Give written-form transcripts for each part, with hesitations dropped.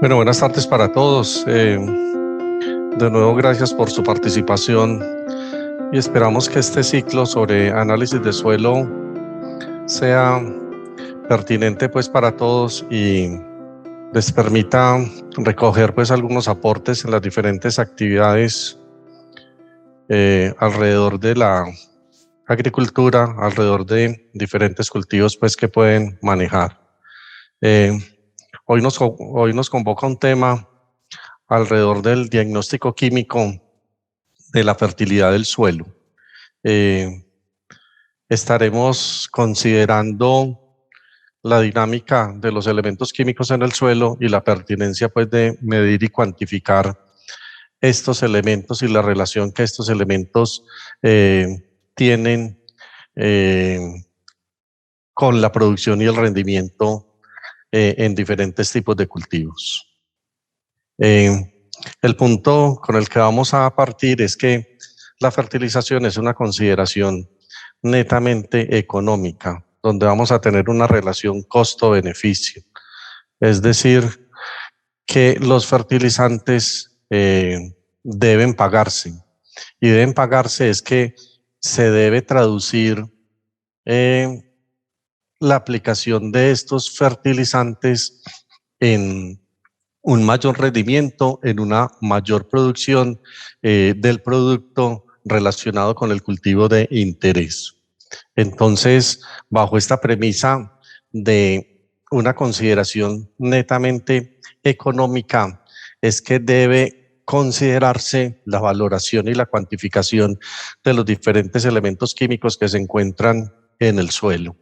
Bueno, buenas tardes para todos. De nuevo, gracias por su participación y esperamos que este ciclo sobre análisis de suelo sea pertinente pues para todos y les permita recoger pues algunos aportes en las diferentes actividades alrededor de la agricultura, alrededor de diferentes cultivos pues que pueden manejar. Hoy nos convoca un tema alrededor del diagnóstico químico de la fertilidad del suelo. Estaremos considerando la dinámica de los elementos químicos en el suelo y la pertinencia pues de medir y cuantificar estos elementos y la relación que estos elementos tienen con la producción y el rendimiento en diferentes tipos de cultivos. El punto con el que vamos a partir es que la fertilización es una consideración netamente económica, donde vamos a tener una relación costo-beneficio. Es decir, que los fertilizantes deben pagarse. Y deben pagarse es que se debe traducir la aplicación de estos fertilizantes en un mayor rendimiento, en una mayor producción del producto relacionado con el cultivo de interés. Entonces, bajo esta premisa de una consideración netamente económica, es que debe considerarse la valoración y la cuantificación de los diferentes elementos químicos que se encuentran en el suelo.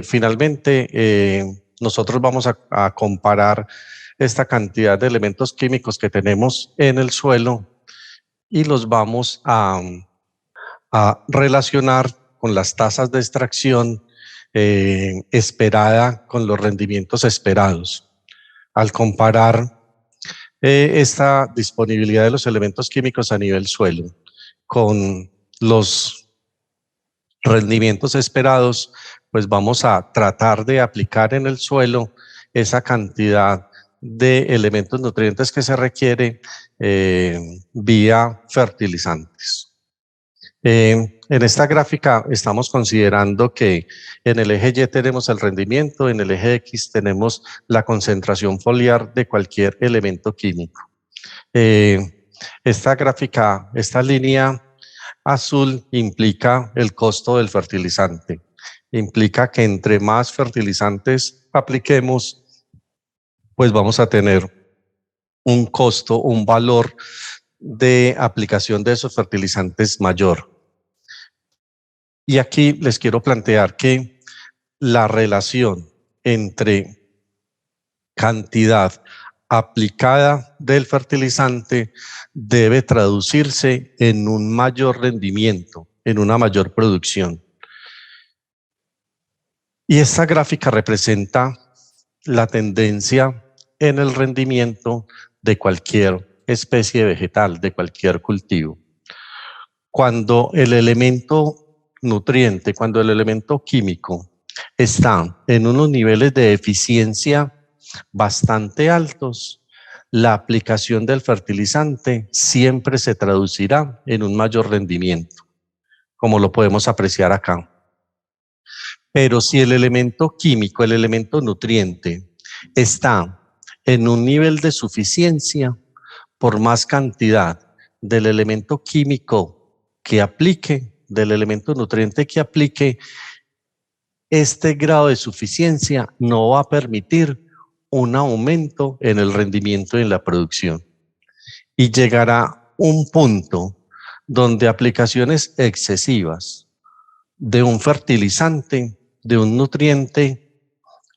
Finalmente, nosotros vamos a comparar esta cantidad de elementos químicos que tenemos en el suelo y los vamos a relacionar con las tasas de extracción esperada con los rendimientos esperados. Al comparar esta disponibilidad de los elementos químicos a nivel suelo con los rendimientos esperados, pues vamos a tratar de aplicar en el suelo esa cantidad de elementos nutrientes que se requiere vía fertilizantes. En esta gráfica estamos considerando que en el eje Y tenemos el rendimiento, en el eje X tenemos la concentración foliar de cualquier elemento químico. Esta gráfica, esta línea azul implica el costo del fertilizante. Implica que entre más fertilizantes apliquemos, pues vamos a tener un costo, un valor de aplicación de esos fertilizantes mayor. Y aquí les quiero plantear que la relación entre cantidad aplicada del fertilizante debe traducirse en un mayor rendimiento, en una mayor producción. Y esta gráfica representa la tendencia en el rendimiento de cualquier especie vegetal, de cualquier cultivo. Cuando el elemento nutriente, cuando el elemento químico está en unos niveles de eficiencia bastante altos, la aplicación del fertilizante siempre se traducirá en un mayor rendimiento, como lo podemos apreciar acá. Pero si el elemento químico, el elemento nutriente, está en un nivel de suficiencia, por más cantidad del elemento químico que aplique, del elemento nutriente que aplique, este grado de suficiencia no va a permitir un aumento en el rendimiento y en la producción. Y llegará un punto donde aplicaciones excesivas de un fertilizante, de un nutriente,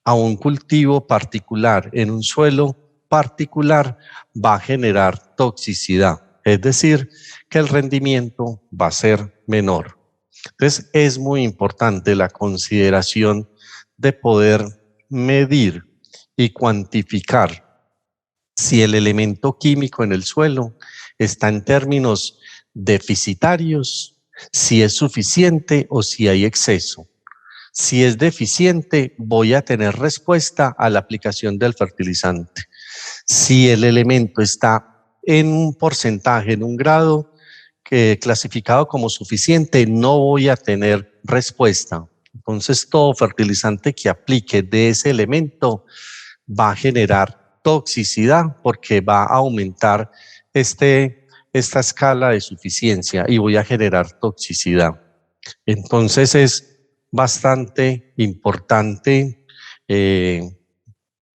a un cultivo particular, en un suelo particular, va a generar toxicidad. Es decir, que el rendimiento va a ser menor. Entonces, es muy importante la consideración de poder medir y cuantificar si el elemento químico en el suelo está en términos deficitarios, si es suficiente o si hay exceso. Si es deficiente, voy a tener respuesta a la aplicación del fertilizante. Si el elemento está en un porcentaje, en un grado clasificado como suficiente, no voy a tener respuesta. Entonces, todo fertilizante que aplique de ese elemento va a generar toxicidad porque va a aumentar esta escala de suficiencia y voy a generar toxicidad. Entonces es bastante importante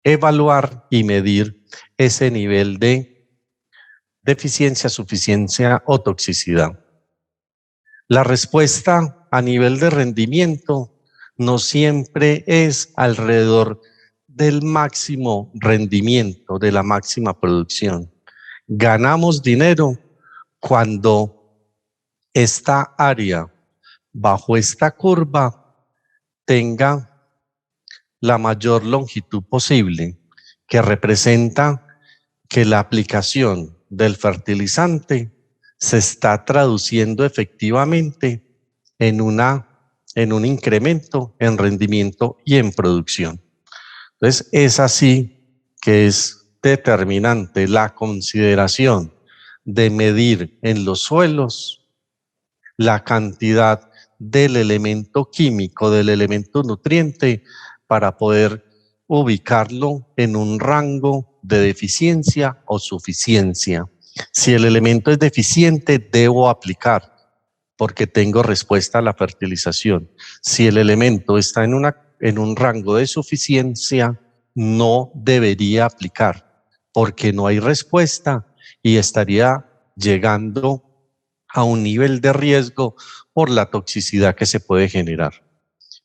evaluar y medir ese nivel de deficiencia, suficiencia o toxicidad. La respuesta a nivel de rendimiento no siempre es alrededor del máximo rendimiento, de la máxima producción. Ganamos dinero cuando esta área bajo esta curva tenga la mayor longitud posible, que representa que la aplicación del fertilizante se está traduciendo efectivamente en un incremento en rendimiento y en producción. Entonces, es así que es determinante la consideración de medir en los suelos la cantidad del elemento químico, del elemento nutriente, para poder ubicarlo en un rango de deficiencia o suficiencia. Si el elemento es deficiente, debo aplicar porque tengo respuesta a la fertilización. Si el elemento está en un rango de suficiencia, no debería aplicar porque no hay respuesta y estaría llegando a un nivel de riesgo por la toxicidad que se puede generar.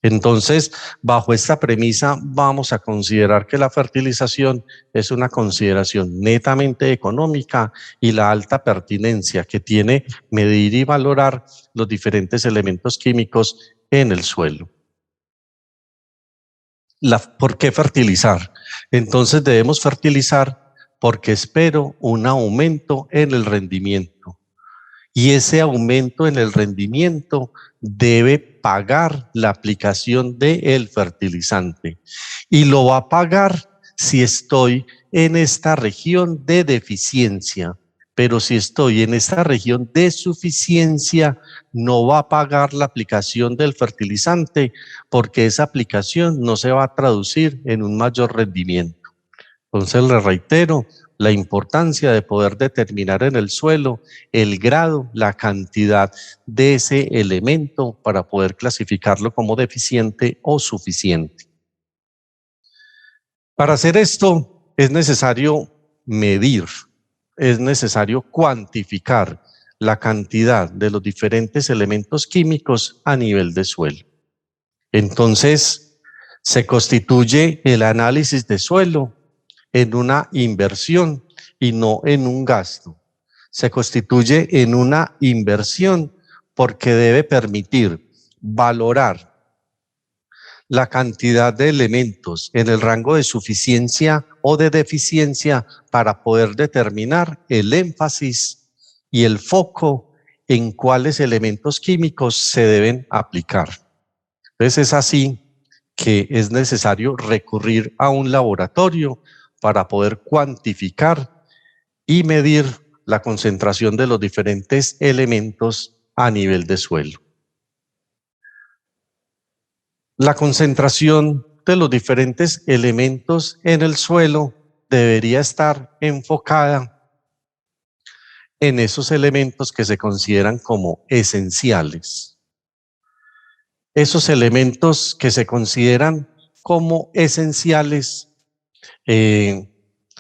Entonces, bajo esta premisa, vamos a considerar que la fertilización es una consideración netamente económica y la alta pertinencia que tiene medir y valorar los diferentes elementos químicos en el suelo. ¿Por qué fertilizar? Entonces debemos fertilizar porque espero un aumento en el rendimiento. Y ese aumento en el rendimiento debe pagar la aplicación del fertilizante. Y lo va a pagar si estoy en esta región de deficiencia. Pero si estoy en esta región de suficiencia, no va a pagar la aplicación del fertilizante porque esa aplicación no se va a traducir en un mayor rendimiento. Entonces le reitero la importancia de poder determinar en el suelo el grado, la cantidad de ese elemento para poder clasificarlo como deficiente o suficiente. Para hacer esto es necesario medir, es necesario cuantificar la cantidad de los diferentes elementos químicos a nivel de suelo. Entonces, se constituye el análisis de suelo en una inversión y no en un gasto. Se constituye en una inversión porque debe permitir valorar la cantidad de elementos en el rango de suficiencia o de deficiencia para poder determinar el énfasis y el foco en cuáles elementos químicos se deben aplicar. Entonces es así que es necesario recurrir a un laboratorio para poder cuantificar y medir la concentración de los diferentes elementos a nivel de suelo. La concentración de los diferentes elementos en el suelo debería estar enfocada en esos elementos que se consideran como esenciales. Esos elementos que se consideran como esenciales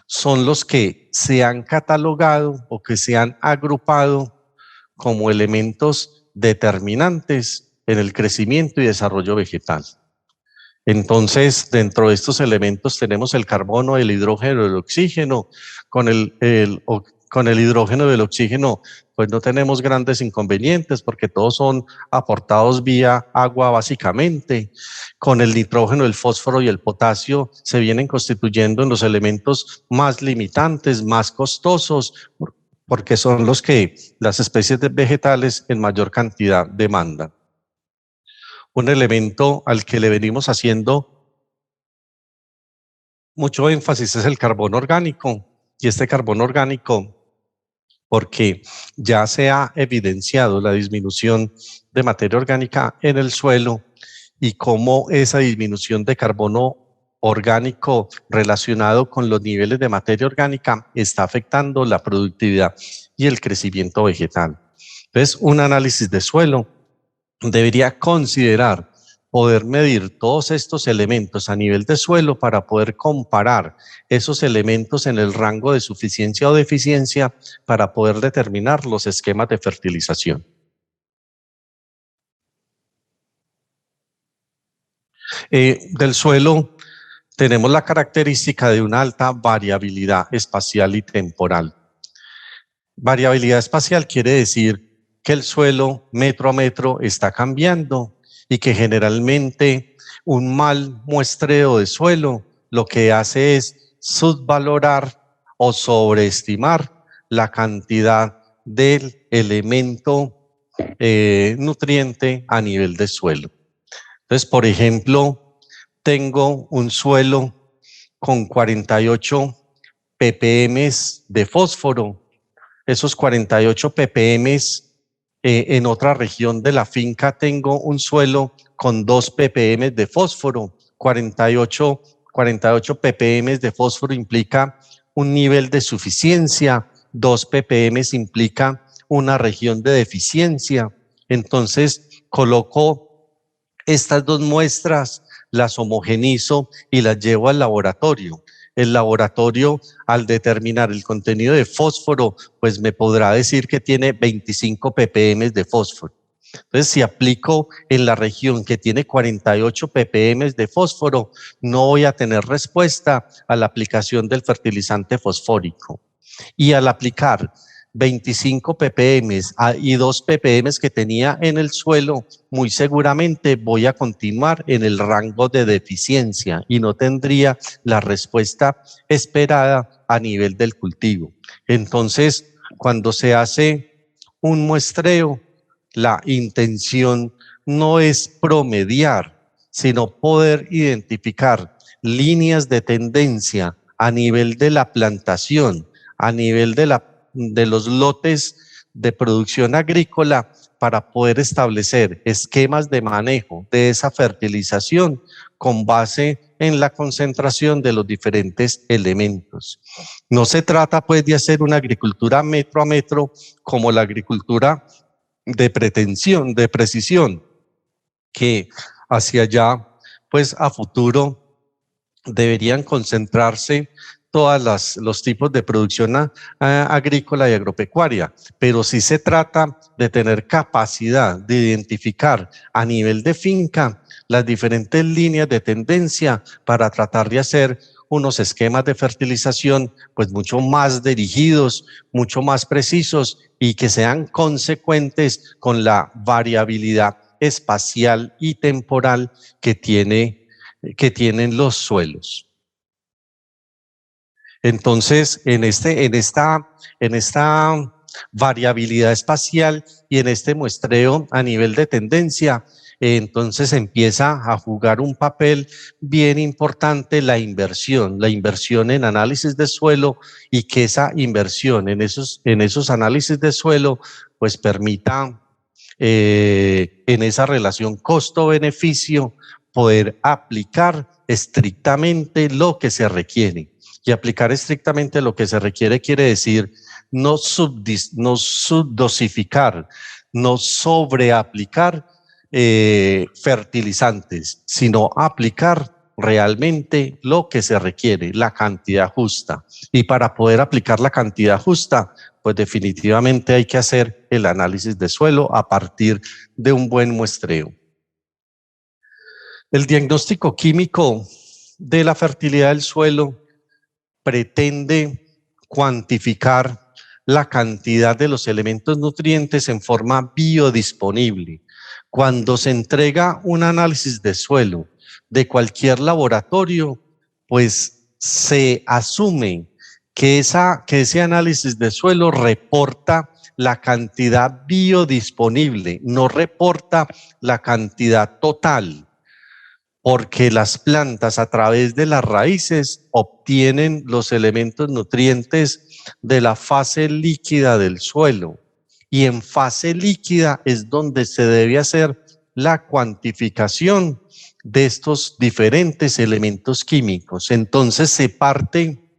son los que se han catalogado o que se han agrupado como elementos determinantes en el crecimiento y desarrollo vegetal. Entonces, dentro de estos elementos tenemos el carbono, el hidrógeno, el oxígeno. Con el hidrógeno y el oxígeno, pues no tenemos grandes inconvenientes porque todos son aportados vía agua básicamente. Con el nitrógeno, el fósforo y el potasio se vienen constituyendo en los elementos más limitantes, más costosos, porque son los que las especies vegetales en mayor cantidad demandan. Un elemento al que le venimos haciendo mucho énfasis es el carbono orgánico, y este carbono orgánico, porque ya se ha evidenciado la disminución de materia orgánica en el suelo y cómo esa disminución de carbono orgánico relacionado con los niveles de materia orgánica está afectando la productividad y el crecimiento vegetal. Entonces, un análisis de suelo debería considerar poder medir todos estos elementos a nivel de suelo para poder comparar esos elementos en el rango de suficiencia o deficiencia para poder determinar los esquemas de fertilización. Del suelo tenemos la característica de una alta variabilidad espacial y temporal. Variabilidad espacial quiere decir que el suelo metro a metro está cambiando y que generalmente un mal muestreo de suelo lo que hace es subvalorar o sobreestimar la cantidad del elemento nutriente a nivel de suelo. Entonces, por ejemplo, tengo un suelo con 48 ppm de fósforo. Esos 48 ppm en otra región de la finca tengo un suelo con 2 ppm de fósforo. 48 ppm de fósforo implica un nivel de suficiencia, 2 ppm implica una región de deficiencia. Entonces coloco estas dos muestras, las homogenizo y las llevo al laboratorio. El laboratorio, al determinar el contenido de fósforo, pues me podrá decir que tiene 25 ppm de fósforo. Entonces, si aplico en la región que tiene 48 ppm de fósforo, no voy a tener respuesta a la aplicación del fertilizante fosfórico. Y al aplicar 25 ppm y 2 ppm que tenía en el suelo, muy seguramente voy a continuar en el rango de deficiencia y no tendría la respuesta esperada a nivel del cultivo. Entonces, cuando se hace un muestreo, la intención no es promediar, sino poder identificar líneas de tendencia a nivel de la plantación, a nivel de los lotes de producción agrícola para poder establecer esquemas de manejo de esa fertilización con base en la concentración de los diferentes elementos. No se trata pues de hacer una agricultura metro a metro como la agricultura de pretensión, de precisión, que hacia allá pues a futuro deberían concentrarse todos los tipos de producción agrícola y agropecuaria, pero sí se trata de tener capacidad de identificar a nivel de finca las diferentes líneas de tendencia para tratar de hacer unos esquemas de fertilización pues mucho más dirigidos, mucho más precisos y que sean consecuentes con la variabilidad espacial y temporal que tienen los suelos. Entonces, en esta variabilidad espacial y en este muestreo a nivel de tendencia, entonces empieza a jugar un papel bien importante la inversión en análisis de suelo y que esa inversión en esos análisis de suelo pues permita en esa relación costo-beneficio poder aplicar estrictamente lo que se requiere. Y aplicar estrictamente lo que se requiere quiere decir no subdosificar, no sobreaplicar fertilizantes, sino aplicar realmente lo que se requiere, la cantidad justa. Y para poder aplicar la cantidad justa, pues definitivamente hay que hacer el análisis de suelo a partir de un buen muestreo. El diagnóstico químico de la fertilidad del suelo pretende cuantificar la cantidad de los elementos nutrientes en forma biodisponible. Cuando se entrega un análisis de suelo de cualquier laboratorio, pues se asume que ese análisis de suelo reporta la cantidad biodisponible, no reporta la cantidad total. porque las plantas a través de las raíces obtienen los elementos nutrientes de la fase líquida del suelo. Y en fase líquida es donde se debe hacer la cuantificación de estos diferentes elementos químicos. Entonces se parte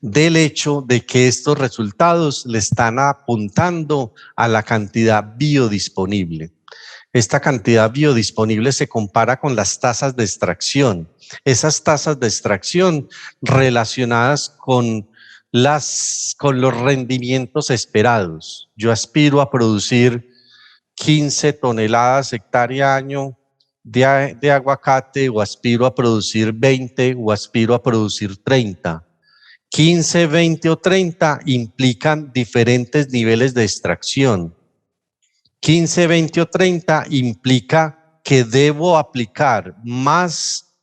del hecho de que estos resultados le están apuntando a la cantidad biodisponible. Esta cantidad biodisponible se compara con las tasas de extracción. Esas tasas de extracción relacionadas con los rendimientos esperados. Yo aspiro a producir 15 toneladas hectárea año de aguacate, o aspiro a producir 20, o aspiro a producir 30. 15, 20 o 30 implican diferentes niveles de extracción. 15, 20 o 30 implica que debo aplicar más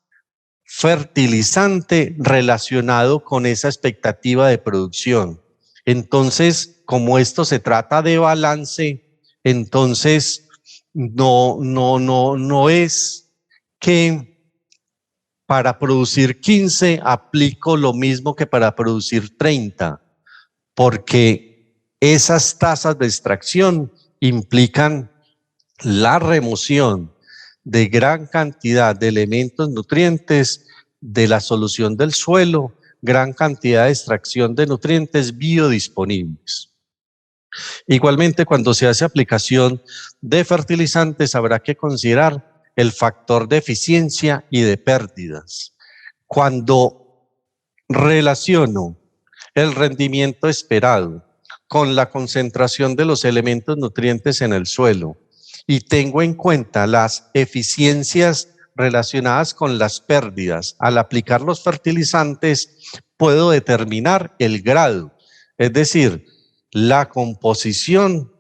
fertilizante relacionado con esa expectativa de producción. Entonces, como esto se trata de balance, entonces no es que para producir 15 aplico lo mismo que para producir 30, porque esas tasas de extracción implican la remoción de gran cantidad de elementos nutrientes de la solución del suelo, gran cantidad de extracción de nutrientes biodisponibles. Igualmente, cuando se hace aplicación de fertilizantes, habrá que considerar el factor de eficiencia y de pérdidas. Cuando relaciono el rendimiento esperado con la concentración de los elementos nutrientes en el suelo y tengo en cuenta las eficiencias relacionadas con las pérdidas, al aplicar los fertilizantes puedo determinar el grado, es decir, la composición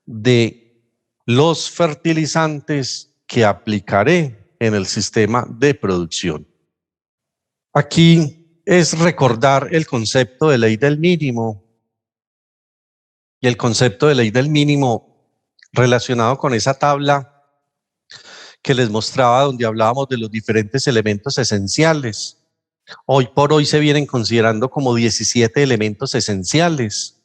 de los fertilizantes que aplicaré en el sistema de producción. Aquí es recordar el concepto de ley del mínimo, y el concepto de ley del mínimo relacionado con esa tabla que les mostraba, donde hablábamos de los diferentes elementos esenciales. Hoy por hoy se vienen considerando como 17 elementos esenciales.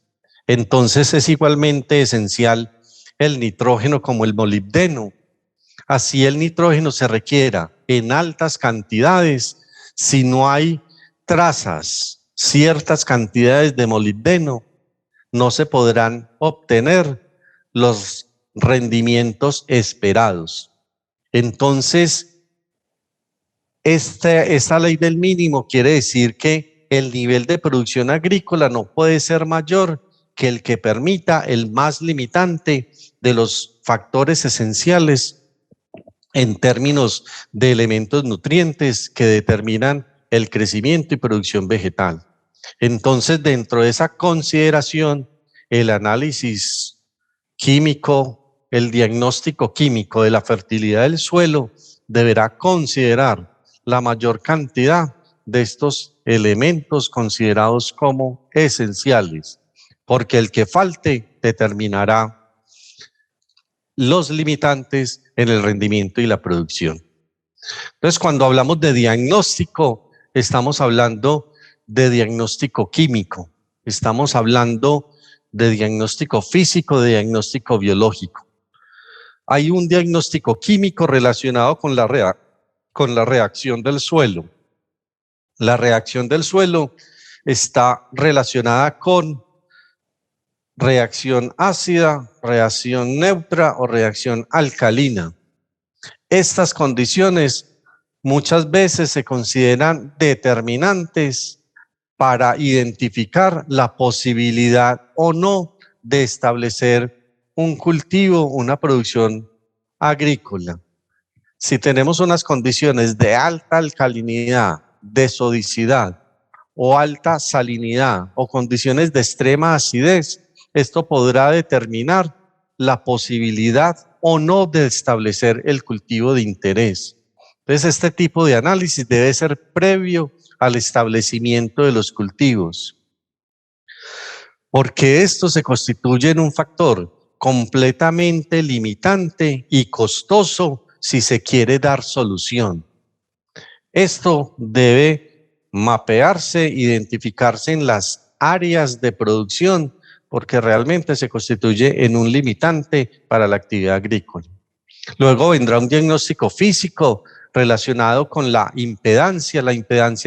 Entonces es igualmente esencial el nitrógeno como el molibdeno. Así el nitrógeno se requiera en altas cantidades, si no hay trazas, ciertas cantidades de molibdeno, no se podrán obtener los rendimientos esperados. Entonces, esta ley del mínimo quiere decir que el nivel de producción agrícola no puede ser mayor que el que permita el más limitante de los factores esenciales en términos de elementos nutrientes que determinan el crecimiento y producción vegetal. Entonces, dentro de esa consideración, el análisis químico, el diagnóstico químico de la fertilidad del suelo deberá considerar la mayor cantidad de estos elementos considerados como esenciales, porque el que falte determinará los limitantes en el rendimiento y la producción. Entonces, cuando hablamos de diagnóstico, estamos hablando de diagnóstico químico, estamos hablando de diagnóstico físico, de diagnóstico biológico. Hay un diagnóstico químico relacionado con la reacción del suelo. La reacción del suelo está relacionada con reacción ácida, reacción neutra o reacción alcalina. Estas condiciones muchas veces se consideran determinantes para identificar la posibilidad o no de establecer un cultivo, una producción agrícola. Si tenemos unas condiciones de alta alcalinidad, de sodicidad o alta salinidad o condiciones de extrema acidez, esto podrá determinar la posibilidad o no de establecer el cultivo de interés. Entonces, este tipo de análisis debe ser previo al establecimiento de los cultivos, porque esto se constituye en un factor completamente limitante y costoso si se quiere dar solución. Esto debe mapearse, identificarse en las áreas de producción, porque realmente se constituye en un limitante para la actividad agrícola. Luego vendrá un diagnóstico físico relacionado con la impedancia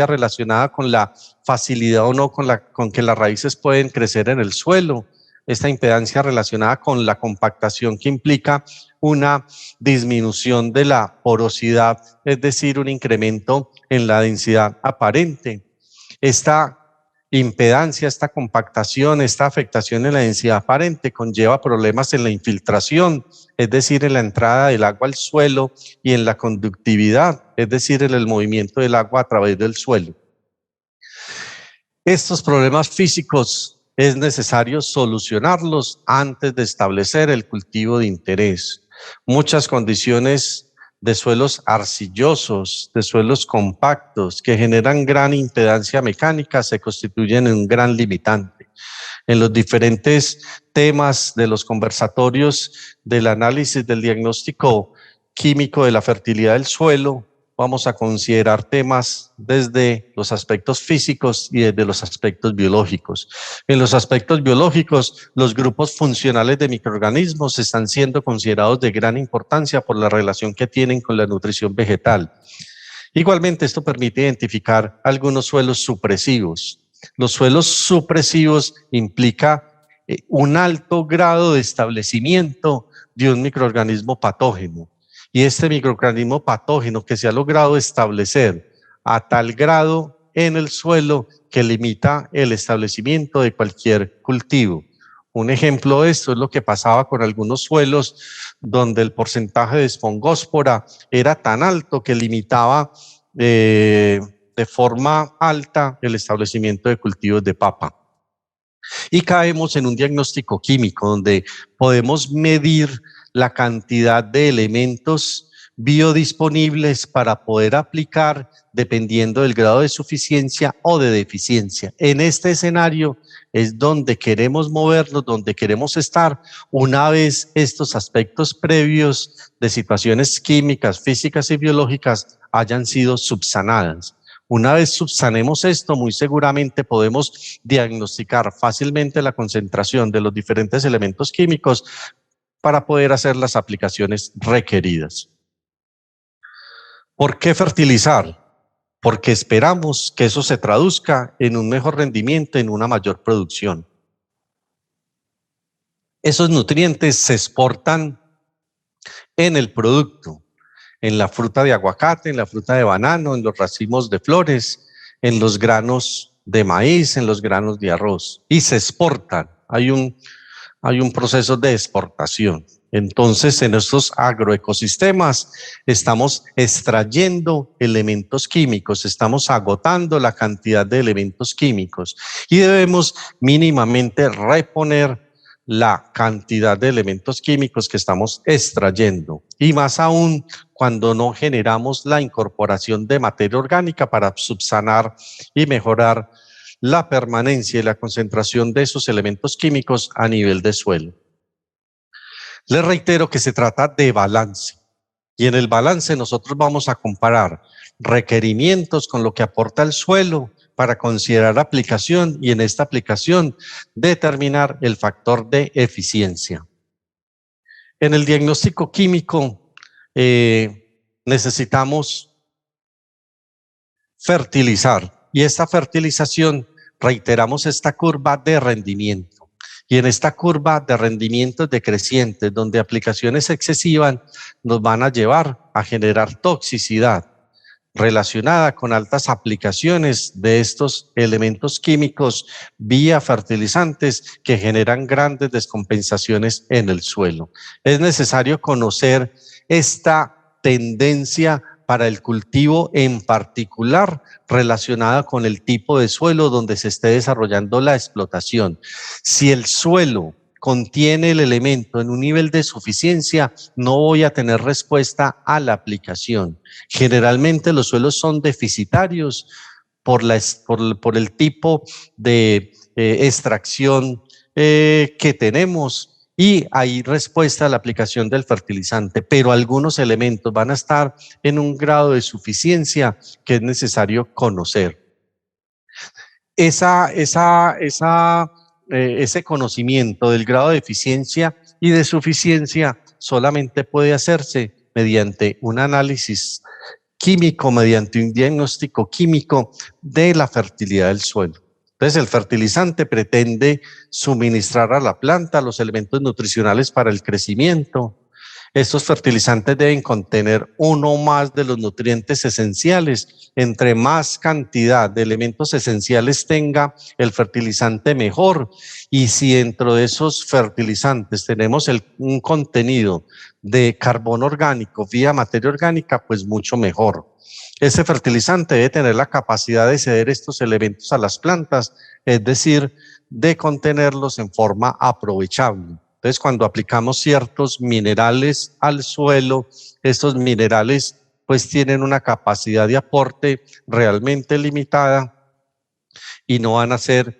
relacionada con la facilidad o no con que las raíces pueden crecer en el suelo, esta impedancia relacionada con la compactación que implica una disminución de la porosidad, es decir, un incremento en la densidad aparente. Esta impedancia, esta compactación, esta afectación en la densidad aparente conlleva problemas en la infiltración, es decir, en la entrada del agua al suelo, y en la conductividad, es decir, en el movimiento del agua a través del suelo. Estos problemas físicos es necesario solucionarlos antes de establecer el cultivo de interés. Muchas condiciones de suelos arcillosos, de suelos compactos, que generan gran impedancia mecánica, se constituyen en un gran limitante. En los diferentes temas de los conversatorios del análisis del diagnóstico químico de la fertilidad del suelo, vamos a considerar temas desde los aspectos físicos y desde los aspectos biológicos. En los aspectos biológicos, los grupos funcionales de microorganismos están siendo considerados de gran importancia por la relación que tienen con la nutrición vegetal. Igualmente, esto permite identificar algunos suelos supresivos. Los suelos supresivos implica un alto grado de establecimiento de un microorganismo patógeno. Y este microorganismo patógeno que se ha logrado establecer a tal grado en el suelo que limita el establecimiento de cualquier cultivo. Un ejemplo de esto es lo que pasaba con algunos suelos donde el porcentaje de esfongóspora era tan alto que limitaba de forma alta el establecimiento de cultivos de papa. Y caemos en un diagnóstico químico donde podemos medir la cantidad de elementos biodisponibles para poder aplicar dependiendo del grado de suficiencia o de deficiencia. En este escenario es donde queremos movernos, donde queremos estar una vez estos aspectos previos de situaciones químicas, físicas y biológicas hayan sido subsanadas. Una vez subsanemos esto, muy seguramente podemos diagnosticar fácilmente la concentración de los diferentes elementos químicos para poder hacer las aplicaciones requeridas. ¿Por qué fertilizar? Porque esperamos que eso se traduzca en un mejor rendimiento, en una mayor producción. Esos nutrientes se exportan en el producto, en la fruta de aguacate, en la fruta de banano, en los racimos de flores, en los granos de maíz, en los granos de arroz, y se exportan. Hay un proceso de exportación. Entonces, en estos agroecosistemas estamos extrayendo elementos químicos, estamos agotando la cantidad de elementos químicos y debemos mínimamente reponer la cantidad de elementos químicos que estamos extrayendo, y más aún cuando no generamos la incorporación de materia orgánica para subsanar y mejorar la permanencia y la concentración de esos elementos químicos a nivel de suelo. Les reitero que se trata de balance, y en el balance nosotros vamos a comparar requerimientos con lo que aporta el suelo para considerar aplicación, y en esta aplicación determinar el factor de eficiencia. En el diagnóstico químico necesitamos fertilizar, y esta fertilización, reiteramos esta curva de rendimiento, y en esta curva de rendimiento decreciente, donde aplicaciones excesivas nos van a llevar a generar toxicidad relacionada con altas aplicaciones de estos elementos químicos vía fertilizantes que generan grandes descompensaciones en el suelo. Es necesario conocer esta tendencia para el cultivo, en particular relacionada con el tipo de suelo donde se esté desarrollando la explotación. Si el suelo contiene el elemento en un nivel de suficiencia, no voy a tener respuesta a la aplicación. Generalmente los suelos son deficitarios por el tipo de extracción que tenemos, y hay respuesta a la aplicación del fertilizante, pero algunos elementos van a estar en un grado de suficiencia que es necesario conocer. Ese conocimiento del grado de eficiencia y de suficiencia solamente puede hacerse mediante un análisis químico, mediante un diagnóstico químico de la fertilidad del suelo. Entonces, el fertilizante pretende suministrar a la planta los elementos nutricionales para el crecimiento. Estos fertilizantes deben contener uno o más de los nutrientes esenciales. Entre más cantidad de elementos esenciales tenga el fertilizante, mejor. Y si dentro de esos fertilizantes tenemos un contenido de carbono orgánico vía materia orgánica, pues mucho mejor. Ese fertilizante debe tener la capacidad de ceder estos elementos a las plantas, es decir, de contenerlos en forma aprovechable. Entonces, cuando aplicamos ciertos minerales al suelo, estos minerales pues tienen una capacidad de aporte realmente limitada y no van a ser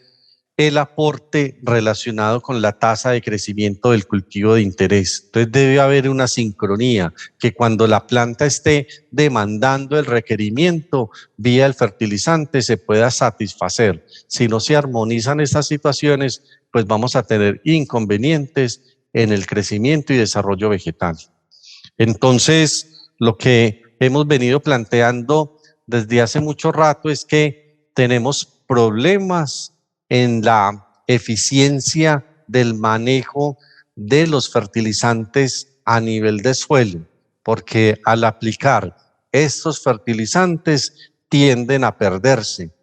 el aporte relacionado con la tasa de crecimiento del cultivo de interés. Entonces debe haber una sincronía, que cuando la planta esté demandando el requerimiento vía el fertilizante se pueda satisfacer. Si no se armonizan estas situaciones, pues vamos a tener inconvenientes en el crecimiento y desarrollo vegetal. Entonces, lo que hemos venido planteando desde hace mucho rato es que tenemos problemas en la eficiencia del manejo de los fertilizantes a nivel de suelo, porque al aplicar estos fertilizantes tienden a perderse.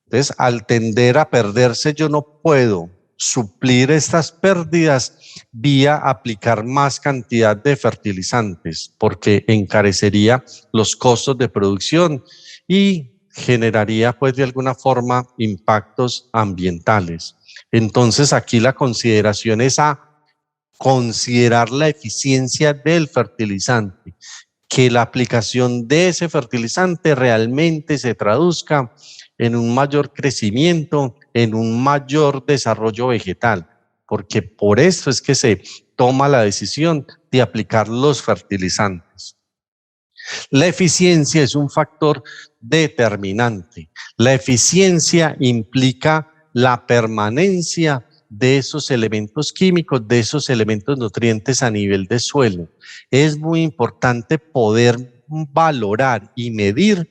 Entonces, al tender a perderse, yo no puedo suplir estas pérdidas vía aplicar más cantidad de fertilizantes, porque encarecería los costos de producción y generaría pues de alguna forma impactos ambientales. Entonces aquí la consideración es a considerar la eficiencia del fertilizante, que la aplicación de ese fertilizante realmente se traduzca en un mayor crecimiento, en un mayor desarrollo vegetal, porque por eso es que se toma la decisión de aplicar los fertilizantes. La eficiencia es un factor determinante. La eficiencia implica la permanencia de esos elementos químicos, de esos elementos nutrientes a nivel de suelo. Es muy importante poder valorar y medir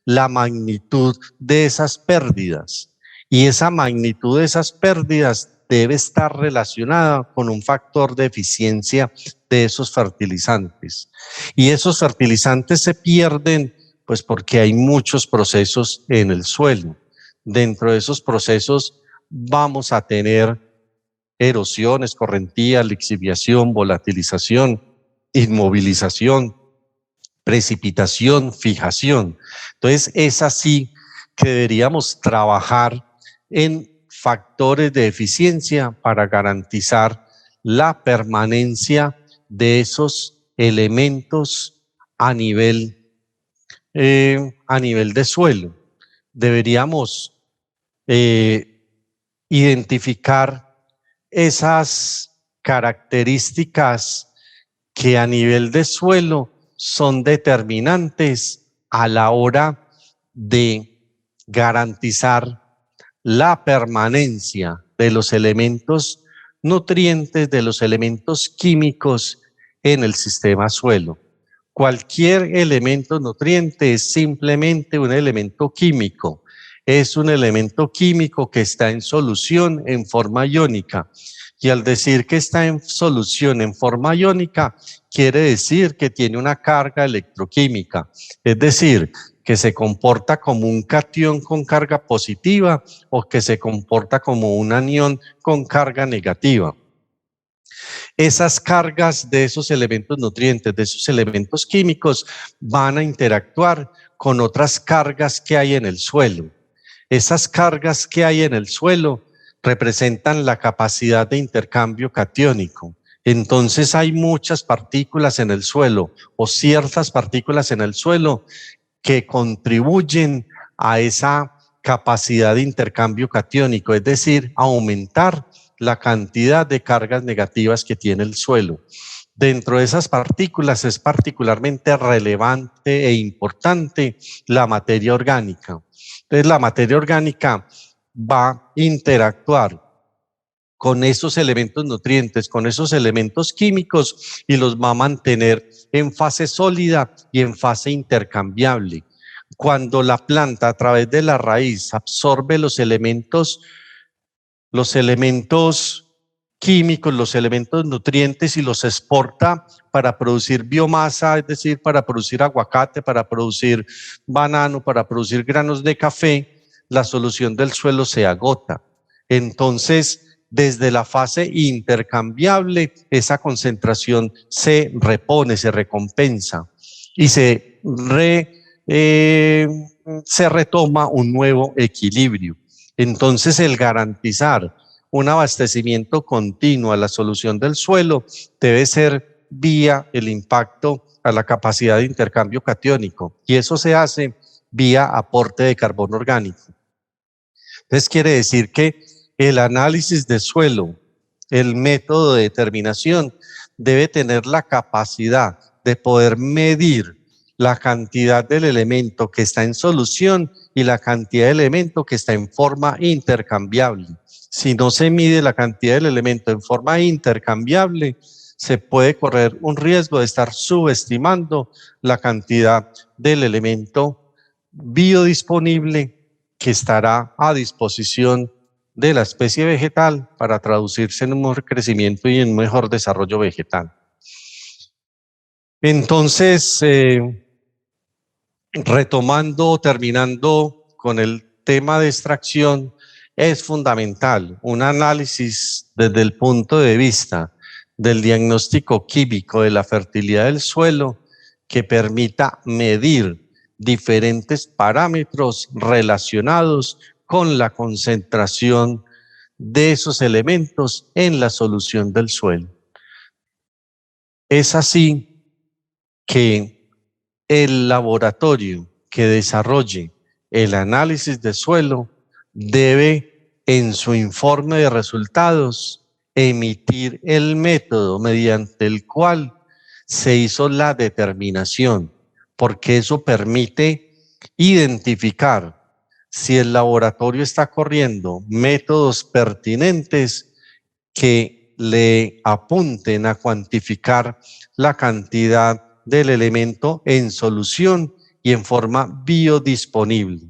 la magnitud de esas pérdidas. Y esa magnitud de esas pérdidas debe estar relacionada con un factor de eficiencia de esos fertilizantes. Y esos fertilizantes se pierden pues porque hay muchos procesos en el suelo. Dentro de esos procesos vamos a tener erosión, escorrentía, lixiviación, volatilización, inmovilización, precipitación, fijación. Entonces es así que deberíamos trabajar en factores de eficiencia para garantizar la permanencia de esos elementos a nivel de suelo. Deberíamos identificar esas características que a nivel de suelo son determinantes a la hora de garantizar la permanencia de los elementos nutrientes, de los elementos químicos en el sistema suelo. Cualquier elemento nutriente es simplemente un elemento químico. Es un elemento químico que está en solución en forma iónica. Y al decir que está en solución en forma iónica, quiere decir que tiene una carga electroquímica. Es decir, que se comporta como un catión con carga positiva o que se comporta como un anión con carga negativa. Esas cargas de esos elementos nutrientes, de esos elementos químicos, van a interactuar con otras cargas que hay en el suelo. Esas cargas que hay en el suelo representan la capacidad de intercambio catiónico. Entonces hay muchas partículas en el suelo o ciertas partículas en el suelo que contribuyen a esa capacidad de intercambio catiónico, es decir, aumentar la cantidad de cargas negativas que tiene el suelo. Dentro de esas partículas es particularmente relevante e importante la materia orgánica. Entonces, la materia orgánica va a interactuar con esos elementos nutrientes, con esos elementos químicos y los va a mantener en fase sólida y en fase intercambiable. Cuando la planta a través de la raíz absorbe los elementos químicos, los elementos nutrientes y los exporta para producir biomasa, es decir, para producir aguacate, para producir banano, para producir granos de café, la solución del suelo se agota. Entonces, desde la fase intercambiable, esa concentración se repone, se recompensa y se retoma un nuevo equilibrio. Entonces, el garantizar un abastecimiento continuo a la solución del suelo debe ser vía el impacto a la capacidad de intercambio catiónico, y eso se hace vía aporte de carbono orgánico. Entonces quiere decir que el análisis de suelo, el método de determinación, debe tener la capacidad de poder medir la cantidad del elemento que está en solución y la cantidad de elemento que está en forma intercambiable. Si no se mide la cantidad del elemento en forma intercambiable, se puede correr un riesgo de estar subestimando la cantidad del elemento biodisponible que estará a disposición de la especie vegetal para traducirse en un mejor crecimiento y en un mejor desarrollo vegetal. Entonces, retomando, terminando con el tema de extracción, es fundamental un análisis desde el punto de vista del diagnóstico químico de la fertilidad del suelo que permita medir diferentes parámetros relacionados con la concentración de esos elementos en la solución del suelo. Es así que el laboratorio que desarrolle el análisis de suelo debe, en su informe de resultados, emitir el método mediante el cual se hizo la determinación, porque eso permite identificar si el laboratorio está corriendo métodos pertinentes que le apunten a cuantificar la cantidad del elemento en solución y en forma biodisponible.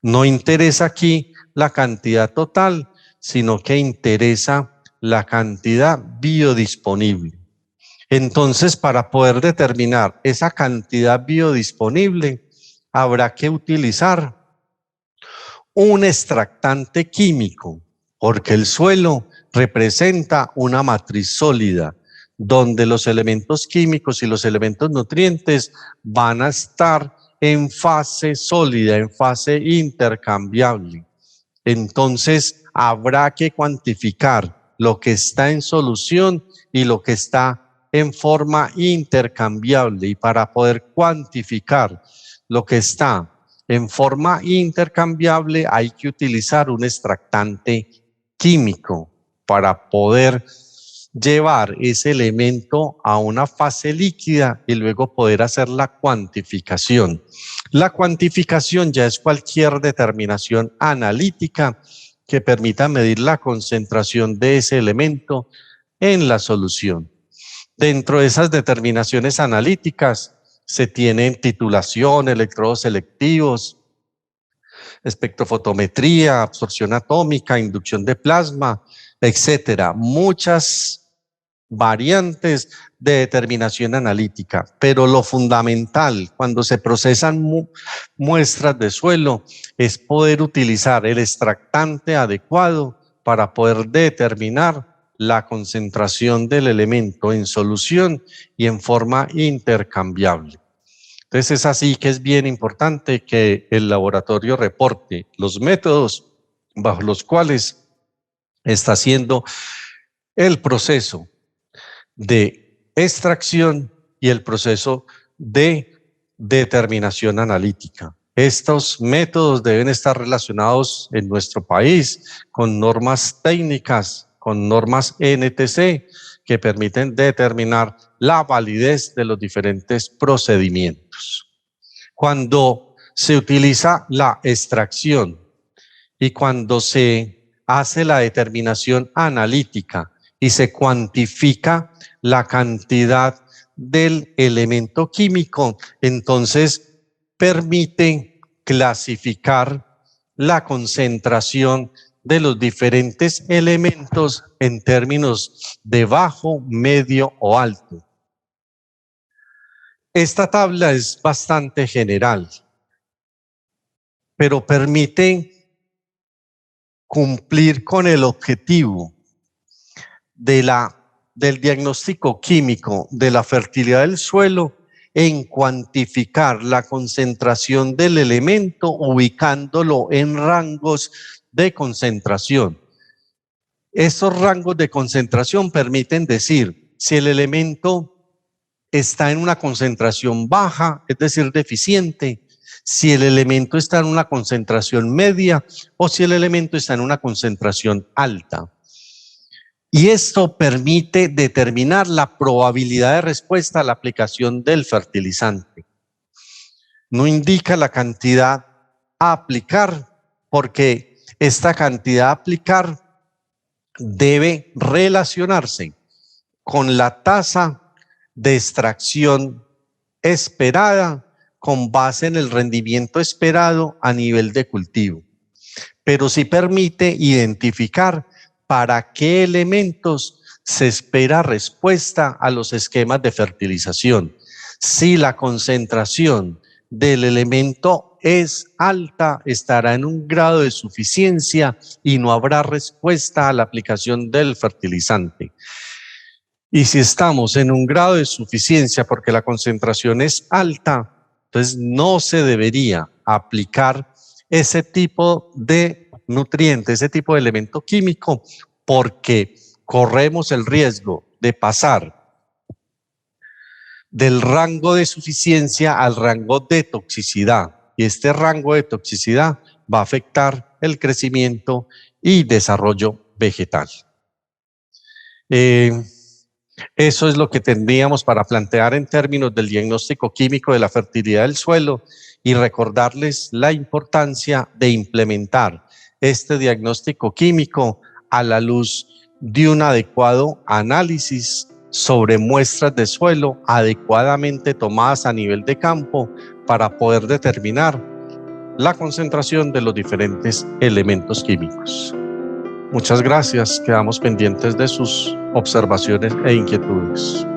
No interesa aquí la cantidad total, sino que interesa la cantidad biodisponible. Entonces, para poder determinar esa cantidad biodisponible, habrá que utilizar un extractante químico, porque el suelo representa una matriz sólida, donde los elementos químicos y los elementos nutrientes van a estar en fase sólida, en fase intercambiable. Entonces, habrá que cuantificar lo que está en solución y lo que está en forma intercambiable. Y para poder cuantificar lo que está en forma intercambiable, hay que utilizar un extractante químico para poder llevar ese elemento a una fase líquida y luego poder hacer la cuantificación. La cuantificación ya es cualquier determinación analítica que permita medir la concentración de ese elemento en la solución. Dentro de esas determinaciones analíticas se tienen titulación, electrodos selectivos, espectrofotometría, absorción atómica, inducción de plasma, etcétera. Muchas variantes de determinación analítica, pero lo fundamental cuando se procesan muestras de suelo es poder utilizar el extractante adecuado para poder determinar la concentración del elemento en solución y en forma intercambiable. Entonces es así que es bien importante que el laboratorio reporte los métodos bajo los cuales está haciendo el proceso de extracción y el proceso de determinación analítica. Estos métodos deben estar relacionados en nuestro país con normas técnicas con normas NTC que permiten determinar la validez de los diferentes procedimientos. Cuando se utiliza la extracción y cuando se hace la determinación analítica y se cuantifica la cantidad del elemento químico, entonces permite clasificar la concentración de los diferentes elementos en términos de bajo, medio o alto. Esta tabla es bastante general, pero permite cumplir con el objetivo del diagnóstico químico de la fertilidad del suelo en cuantificar la concentración del elemento, ubicándolo en rangos de concentración. Estos rangos de concentración permiten decir si el elemento está en una concentración baja, es decir, deficiente, si el elemento está en una concentración media o si el elemento está en una concentración alta. Y esto permite determinar la probabilidad de respuesta a la aplicación del fertilizante. No indica la cantidad a aplicar, porque esta cantidad a aplicar debe relacionarse con la tasa de extracción esperada con base en el rendimiento esperado a nivel de cultivo. Pero sí permite identificar para qué elementos se espera respuesta a los esquemas de fertilización. Si la concentración del elemento es alta, estará en un grado de suficiencia y no habrá respuesta a la aplicación del fertilizante. Y si estamos en un grado de suficiencia porque la concentración es alta, entonces no se debería aplicar ese tipo de nutriente, ese tipo de elemento químico, porque corremos el riesgo de pasar del rango de suficiencia al rango de toxicidad. Y este rango de toxicidad va a afectar el crecimiento y desarrollo vegetal. Eso es lo que tendríamos para plantear en términos del diagnóstico químico de la fertilidad del suelo y recordarles la importancia de implementar este diagnóstico químico a la luz de un adecuado análisis sobre muestras de suelo adecuadamente tomadas a nivel de campo para poder determinar la concentración de los diferentes elementos químicos. Muchas gracias, quedamos pendientes de sus observaciones e inquietudes.